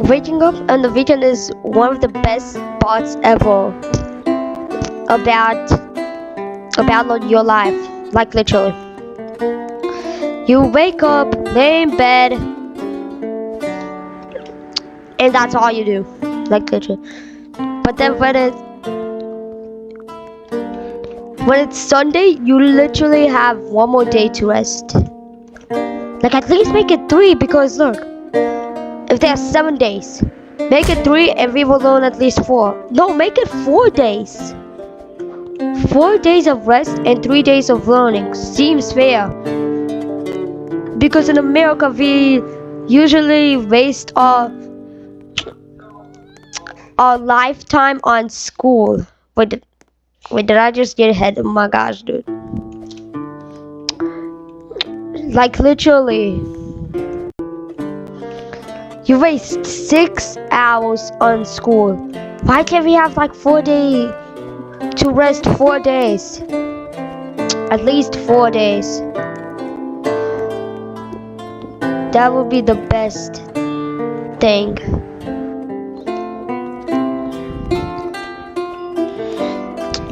Waking up on the weekend is one of the best parts ever about your life. Like literally, you wake up, lay in bed, and that's all you do. Like literally. But then when it's Sunday, you literally have one more day to rest. Like at least make it 3 because look, if there are 7 days, make it 3 and we will learn at least 4. No, make it 4 days. 4 days of rest and 3 days of learning seems fair. Because in America we usually waste our lifetime on school. Wait, did I just get ahead? Oh my gosh, dude. Like literally, you waste 6 hours on school. Why can't we have like 4 days to rest? 4 days, at least 4 days. That would be the best thing.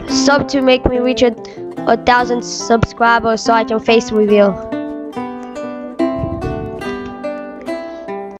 Sub to make me reach a 1,000 subscribers so I can face reveal.